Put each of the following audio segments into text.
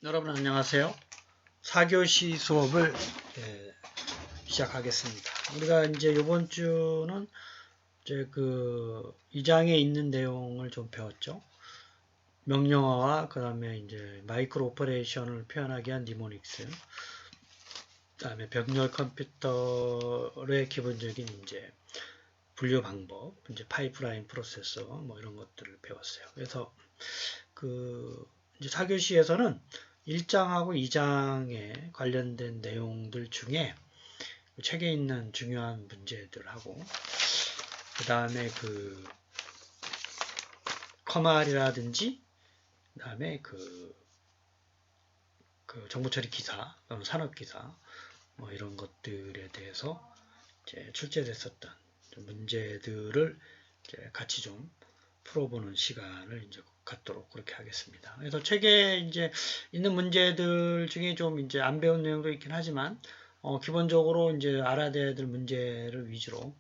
여러분 안녕하세요. 4교시 수업을 시작하겠습니다. 우리가 이제 이번 주는 이제 그 2장에 있는 내용을 좀 배웠죠. 명령어와 그 다음에 이제 마이크로 오퍼레이션을 표현하기 위한 니모닉스, 그 다음에 병렬 컴퓨터의 기본적인 이제 분류 방법, 이제 파이프라인 프로세서 뭐 이런 것들을 배웠어요. 그래서 그 이제 4교시에서는 1장하고 2장에 관련된 내용들 중에 책에 있는 중요한 문제들하고 그 다음에 그 커말이라든지 그 다음에 그 정보처리 기사 또는 산업기사 뭐 이런 것들에 대해서 이제 출제됐었던 문제들을 이제 같이 좀 풀어보는 시간을 이제 갖도록 그렇게 하겠습니다. 그래서 책에 이제 있는 문제들 중에 좀 이제 안 배운 내용도 있긴 하지만 기본적으로 이제 알아야 될 문제를 위주로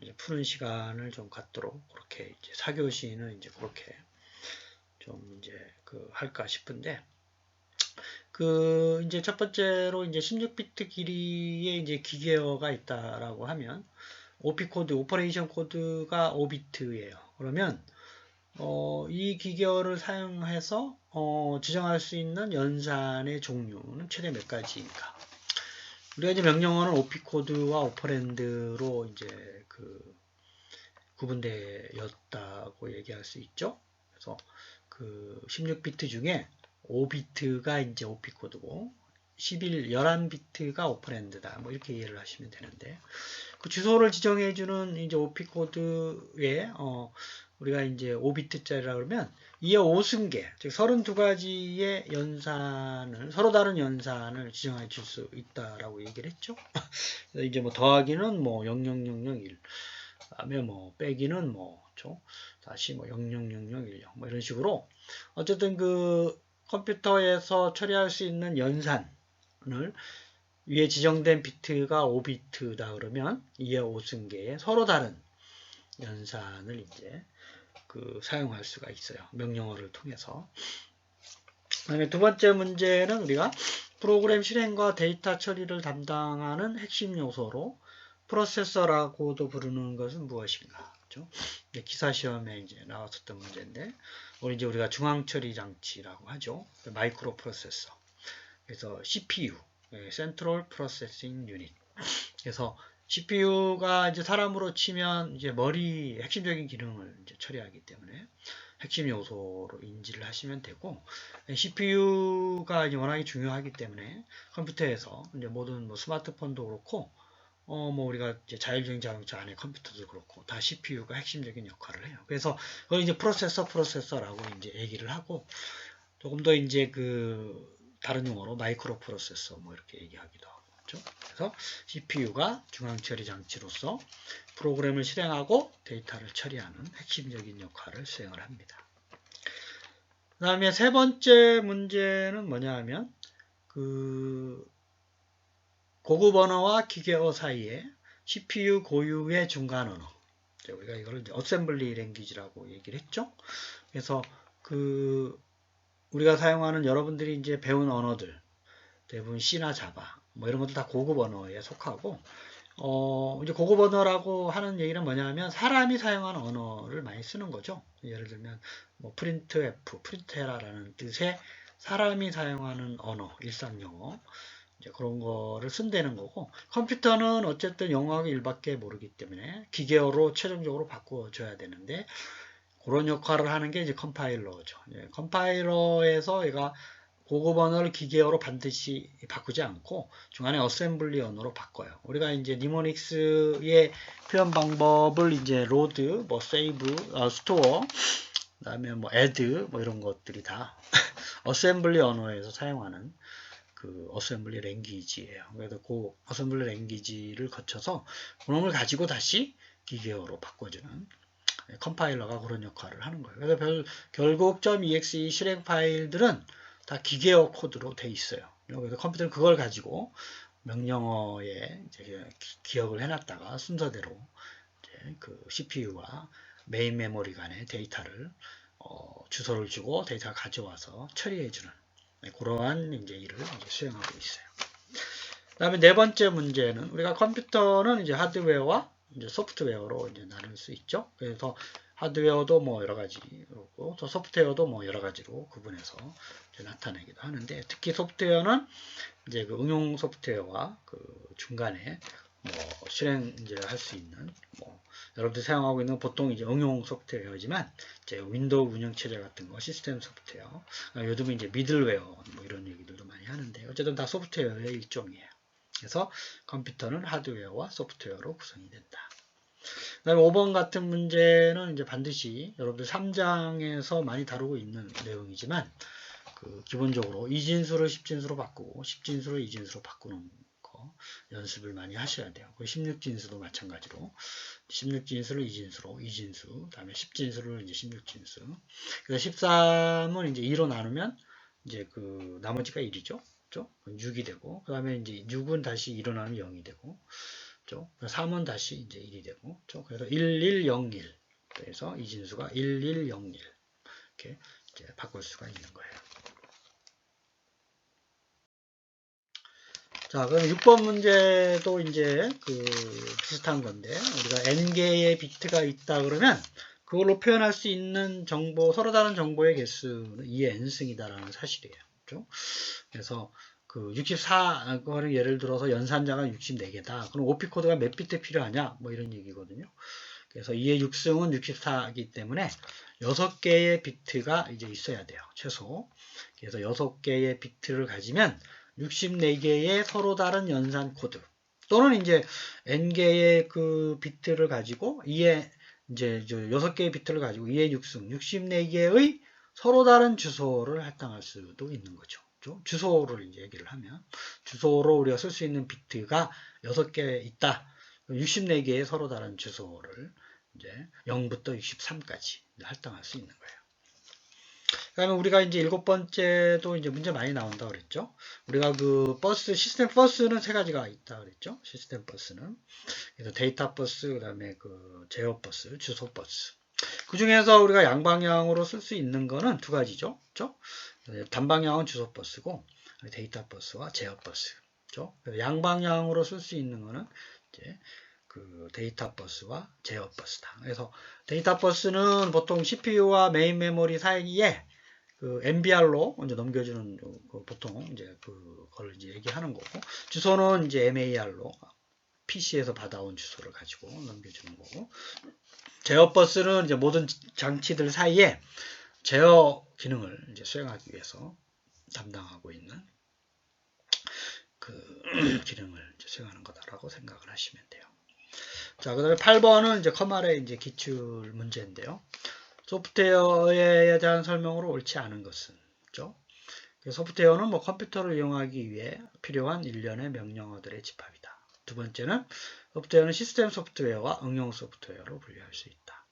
이제 푸는 시간을 좀 갖도록 그렇게 이제 4교시는 이제 그렇게 좀 이제 할까 싶은데 이제 첫 번째로 이제 16비트 길이의 이제 기계어가 있다라고 하면 OP 코드, 오퍼레이션 코드가 5비트예요. 그러면 이 기계어를 사용해서 지정할 수 있는 연산의 종류는 최대 몇 가지인가? 우리가 이제 명령어는 OP 코드와 오퍼랜드로 이제 구분되었다고 얘기할 수 있죠. 그래서 16비트 중에 5비트가 이제 OP 코드고 11비트가 오퍼랜드다. 뭐 이렇게 이해를 하시면 되는데 그 주소를 지정해주는 이제 OP 코드에 우리가 이제 5비트짜리라 그러면 이에 5승계, 즉 32가지의 연산을 서로 다른 연산을 지정해 줄 수 있다라고 얘기를 했죠. 그래서 이제 뭐 더하기는 뭐 00001, 그다음에 뭐 빼기는 뭐 다시 뭐 00010 뭐 이런 식으로 어쨌든 컴퓨터에서 처리할 수 있는 연산을 위에 지정된 비트가 5비트다 그러면 2의 5승계에 서로 다른 연산을 이제 사용할 수가 있어요. 명령어를 통해서. 그다음에 두 번째 문제는 우리가 프로그램 실행과 데이터 처리를 담당하는 핵심 요소로 프로세서라고도 부르는 것은 무엇인가? 그렇죠? 기사 시험에 이제 나왔었던 문제인데, 이제 우리가 중앙 처리 장치라고 하죠. 마이크로 프로세서. 그래서 CPU, Central Processing Unit. 그래서 CPU가 이제 사람으로 치면 이제 머리 핵심적인 기능을 이제 처리하기 때문에 핵심 요소로 인지를 하시면 되고 CPU가 이제 워낙에 중요하기 때문에 컴퓨터에서 이제 모든 뭐 스마트폰도 그렇고 뭐 우리가 이제 자율주행 자동차 안에 컴퓨터도 그렇고 다 CPU가 핵심적인 역할을 해요. 그래서 그걸 이제 프로세서라고 이제 얘기를 하고 조금 더 이제 다른 용어로 마이크로 프로세서 뭐 이렇게 얘기하기도 하고. 그래서 CPU가 중앙처리 장치로서 프로그램을 실행하고 데이터를 처리하는 핵심적인 역할을 수행을 합니다. 그 다음에 세 번째 문제는 뭐냐 하면 고급 언어와 기계어 사이에 CPU 고유의 중간 언어, 우리가 이걸 어셈블리 랭귀지라고 얘기를 했죠. 그래서 우리가 사용하는 여러분들이 이제 배운 언어들 대부분 C나 자바 뭐 이런 것도 다 고급 언어에 속하고 이제 고급 언어라고 하는 얘기는 뭐냐면 사람이 사용하는 언어를 많이 쓰는 거죠. 예를 들면 뭐 프린트해라라는 뜻의 사람이 사용하는 언어, 일상 영어 이제 그런 거를 쓴다는 거고 컴퓨터는 어쨌든 영어하고 일밖에 모르기 때문에 기계어로 최종적으로 바꿔줘야 되는데 그런 역할을 하는 게 이제 컴파일러죠. 컴파일러에서 얘가 고급 언어를 기계어로 반드시 바꾸지 않고 중간에 어셈블리 언어로 바꿔요. 우리가 이제 니모닉스의 표현 방법을 이제 로드, 뭐 세이브, 스토어, 그다음에 뭐 애드 뭐 이런 것들이 다 어셈블리 언어에서 사용하는 어셈블리 랭귀지예요. 그래서 어셈블리 랭귀지를 거쳐서 그놈을 가지고 다시 기계어로 바꿔주는 컴파일러가 그런 역할을 하는 거예요. 그래서 결국 .exe 실행 파일들은 다 기계어 코드로 돼 있어요. 그래서 컴퓨터는 그걸 가지고 명령어에 이제 기억을 해놨다가 순서대로 이제 CPU와 메인 메모리 간의 데이터를 주소를 주고 데이터를 가져와서 처리해주는 네, 그러한 이제 일을 이제 수행하고 있어요. 그다음에 네 번째 문제는 우리가 컴퓨터는 이제 하드웨어와 이제 소프트웨어로 이제 나눌 수 있죠. 그래서 하드웨어도 뭐 여러 가지고 또 소프트웨어도 뭐 여러 가지로 구분해서 이제 나타내기도 하는데 특히 소프트웨어는 이제 그 응용 소프트웨어와 그 중간에 뭐 실행 이제 할 수 있는 뭐 여러분들 사용하고 있는 보통 이제 응용 소프트웨어지만 이제 윈도우 운영 체제 같은 거 시스템 소프트웨어 요즘은 이제 미들웨어 뭐 이런 얘기들도 많이 하는데 어쨌든 다 소프트웨어의 일종이에요. 그래서 컴퓨터는 하드웨어와 소프트웨어로 구성이 된다. 그 다음에 5번 같은 문제는 이제 반드시 여러분들 3장에서 많이 다루고 있는 내용이지만 그 기본적으로 이진수를 10진수로 바꾸고 10진수를 이진수로 바꾸는 거 연습을 많이 하셔야 돼요. 16진수도 마찬가지로 16진수를 이진수로 이진수, 그다음에 10진수를 이제 16진수. 그래서 13은 이제 2로 나누면 이제 그 나머지가 1이죠. 그렇죠? 6이 되고 그다음에 이제 6은 다시 2로 나누면 0이 되고 그렇죠? 3은 다시 이제 1이 되고 그렇죠? 그래서 1101 그래서 이진수가 1101 이렇게 이제 바꿀 수가 있는 거예요. 자, 그럼 6번 문제도 이제 그 비슷한 건데, 우리가 n개의 비트가 있다 그러면, 그걸로 표현할 수 있는 정보, 서로 다른 정보의 개수는 2의 n승이다라는 사실이에요. 그렇죠? 그래서 그 64, 그거를 예를 들어서 연산자가 64개다. 그럼 OP 코드가 몇 비트 필요하냐? 뭐 이런 얘기거든요. 그래서 2의 6승은 64이기 때문에 6개의 비트가 이제 있어야 돼요. 최소. 그래서 6개의 비트를 가지면 64개의 서로 다른 연산 코드 또는 이제 n개의 그 비트를 가지고 2의 이제 6개의 비트를 가지고 2의 6승 64개의 서로 다른 주소를 할당할 수도 있는 거죠. 주소를 이제 얘기를 하면 주소로 우리가 쓸 수 있는 비트가 6개 있다. 64개의 서로 다른 주소를 이제 0부터 63까지 할당할 수 있는 거예요. 그다음에 우리가 이제 7번째도 이제 문제 많이 나온다 그랬죠. 우리가 그 버스 시스템 버스는 세 가지가 있다 그랬죠. 시스템 버스는 그래서 데이터 버스, 그다음에 그 제어 버스, 주소 버스. 그 중에서 우리가 양방향으로 쓸 수 있는 거는 두 가지죠. 그렇죠? 단방향은 주소 버스고 데이터 버스와 제어 버스. 그렇죠? 양방향으로 쓸 수 있는 거는 이제 그 데이터 버스와 제어 버스다. 그래서 데이터 버스는 보통 CPU와 메인 메모리 사이에 그 MBR로 먼저 넘겨주는 그 보통 이제 그걸 이제 얘기하는 거고 주소는 이제 MAR로 PC에서 받아온 주소를 가지고 넘겨주는 거고 제어 버스는 이제 모든 장치들 사이에 제어 기능을 이제 수행하기 위해서 담당하고 있는 그 기능을 이제 수행하는 거다라고 생각을 하시면 돼요. 자, 그 다음에 8번은 이제 커말의 이제 기출 문제인데요. 소프트웨어에 대한 설명으로 옳지 않은 것은, 그렇죠? 소프트웨어는 뭐 컴퓨터를 이용하기 위해 필요한 일련의 명령어들의 집합이다. 두 번째는 소프트웨어는 시스템 소프트웨어와 응용 소프트웨어로 분류할 수 있다.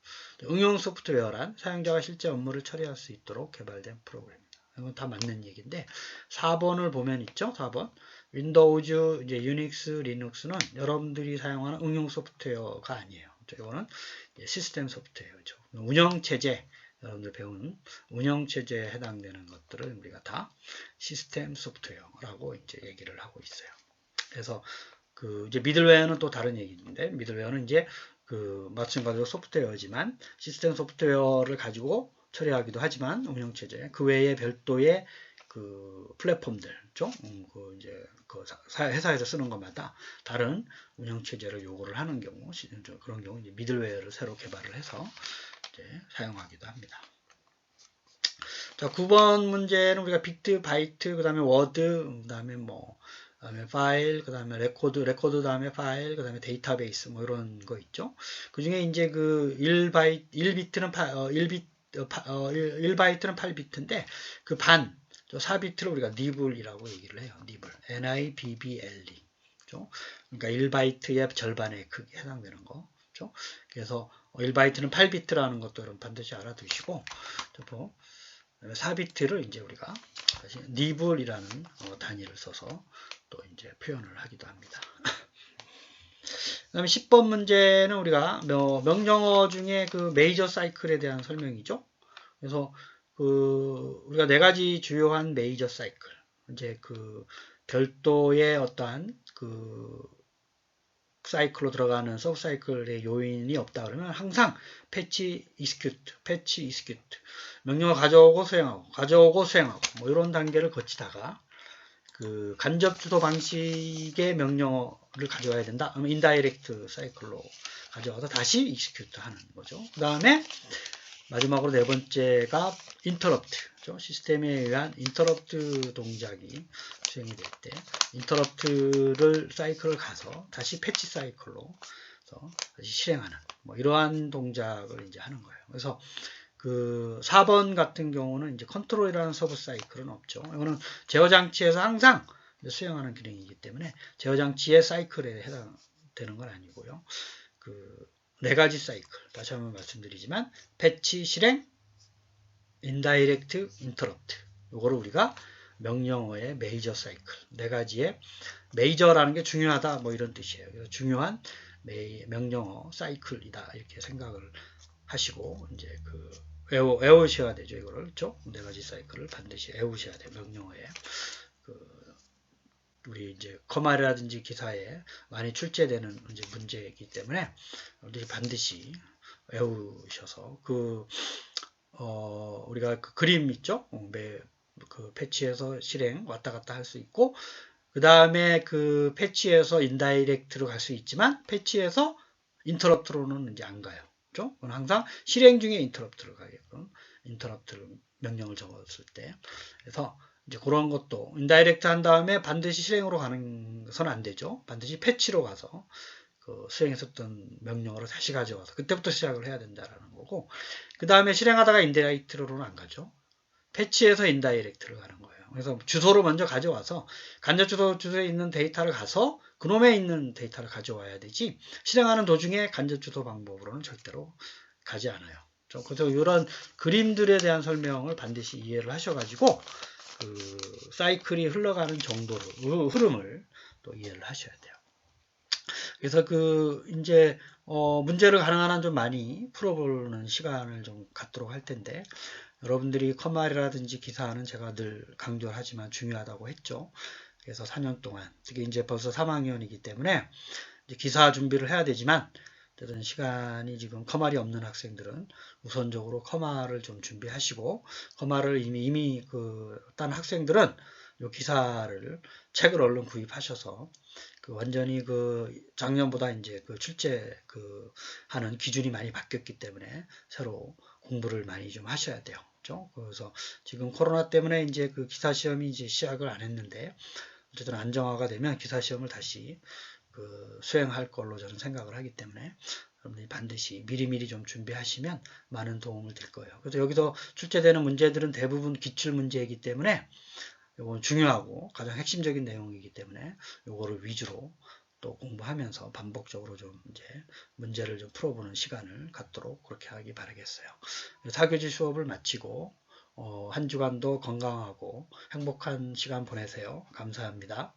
응용 소프트웨어란 사용자가 실제 업무를 처리할 수 있도록 개발된 프로그램이다. 이건 다 맞는 얘기인데 4번을 보면 있죠. 4번 윈도우즈, 이제 유닉스, 리눅스는 여러분들이 사용하는 응용 소프트웨어가 아니에요. 이거는 시스템 소프트웨어죠. 운영체제, 여러분들 배우는 운영체제에 해당되는 것들을 우리가 다 시스템 소프트웨어라고 이제 얘기를 하고 있어요. 그래서 그 이제 미들웨어는 또 다른 얘기인데 미들웨어는 이제 그 마찬가지로 소프트웨어지만 시스템 소프트웨어를 가지고 처리하기도 하지만 운영체제 그 외에 별도의 그 플랫폼들죠. 그 이제 그 회사에서 쓰는 것마다 다른 운영체제를 요구를 하는 경우 그런 경우 이제 미들웨어를 새로 개발을 해서 이제 사용하기도 합니다. 자, 9번 문제는 우리가 비트, 바이트, 그 다음에 워드, 그 다음에 뭐, 그 다음에 파일, 그 다음에 레코드 다음에 파일, 그 다음에 데이터베이스, 뭐 이런 거 있죠. 그 중에 이제 그 1비트는 1바이트는 8비트인데, 그 반, 4비트를 우리가 니블이라고 얘기를 해요. 니블. NIBBLE. 그렇죠? 그러니까 1바이트의 절반의 크기에 해당되는 거. 그렇죠? 그래서 1바이트는 8비트라는 것도 여러분 반드시 알아두시고, 4비트를 이제 우리가 다시 니블이라는 단위를 써서 또 이제 표현을 하기도 합니다. 그 다음에 10번 문제는 우리가 명령어 중에 그 메이저 사이클에 대한 설명이죠. 그래서 우리가 네 가지 주요한 메이저 사이클, 이제 별도의 어떠한 사이클로 들어가는 서브 사이클의 요인이 없다 그러면 항상 패치 이스큐트, 명령을 가져오고 수행하고, 뭐 이런 단계를 거치다가 간접 주소 방식의 명령어를 가져와야 된다. 그러면 인다이렉트 사이클로 가져와서 다시 익스큐트 하는 거죠. 그 다음에 마지막으로 네 번째가 인터럽트, 시스템에 의한 인터럽트 동작이 수행이 될 때 인터럽트를 사이클을 가서 다시 패치 사이클로 다시 실행하는 뭐 이러한 동작을 이제 하는 거예요. 그래서 4번 같은 경우는 이제 컨트롤이라는 서브 사이클은 없죠. 이거는 제어 장치에서 항상 수행하는 기능이기 때문에 제어 장치의 사이클에 해당되는 건 아니고요. 네 가지 사이클, 다시 한번 말씀드리지만 패치, 실행, 인다이렉트, 인터럽트, 요거를 우리가 명령어의 메이저 사이클, 네 가지의 메이저라는 게 중요하다 뭐 이런 뜻이에요. 그래서 중요한 명령어 사이클이다 이렇게 생각을 하시고 이제 외우셔야 되죠. 이거를 그렇죠? 네 가지 사이클을 반드시 외우셔야 돼요. 명령어에 우리 이제 커마라든지 기사에 많이 출제되는 이제 문제이기 때문에 우리 반드시 외우셔서 우리가 그림 있죠? 패치에서 실행 왔다 갔다 할 수 있고 그 다음에 패치에서 인다이렉트로 갈 수 있지만 패치에서 인터럽트로는 이제 안 가요. 그렇죠? 그건 항상 실행 중에 인터럽트를 가게끔 인터럽트를 명령을 적었을 때 그래서 이제 그런 것도 인다이렉트 한 다음에 반드시 실행으로 가는 것은 안 되죠. 반드시 패치로 가서 수행했었던 명령어를 다시 가져와서 그때부터 시작을 해야 된다라는 거고 그 다음에 실행하다가 인다이렉트로는 안 가죠. 패치에서 인다이렉트를 가는 거예요. 그래서 주소를 먼저 가져와서 간접 주소에 있는 데이터를 가서 그놈에 있는 데이터를 가져와야 되지 실행하는 도중에 간접 주소 방법으로는 절대로 가지 않아요. 그래서 이런 그림들에 대한 설명을 반드시 이해를 하셔가지고 사이클이 흘러가는 정도를 흐름을 또 이해를 하셔야 돼요. 그래서 이제 문제를 가능한 한 좀 많이 풀어보는 시간을 좀 갖도록 할 텐데 여러분들이 컴마이라든지 기사는 제가 늘 강조하지만 중요하다고 했죠. 그래서 4년 동안 특히 이제 벌써 3학년이기 때문에 이제 기사 준비를 해야 되지만 어쨌든 시간이 지금 커말이 없는 학생들은 우선적으로 커말을 좀 준비하시고 커말을 이미 딴 학생들은 요 기사를 책을 얼른 구입하셔서 완전히 작년보다 이제 출제 하는 기준이 많이 바뀌었기 때문에 새로 공부를 많이 좀 하셔야 돼요. 그렇죠? 그래서 지금 코로나 때문에 이제 기사 시험이 이제 시작을 안 했는데 어쨌든 안정화가 되면 기사 시험을 다시 수행할 걸로 저는 생각을 하기 때문에 여러분들이 반드시 미리미리 좀 준비하시면 많은 도움을 될 거예요. 그래서 여기서 출제되는 문제들은 대부분 기출 문제이기 때문에 이건 중요하고 가장 핵심적인 내용이기 때문에 이거를 위주로 또 공부하면서 반복적으로 좀 이제 문제를 좀 풀어보는 시간을 갖도록 그렇게 하기 바라겠어요. 사교지 수업을 마치고 한 주간도 건강하고 행복한 시간 보내세요. 감사합니다.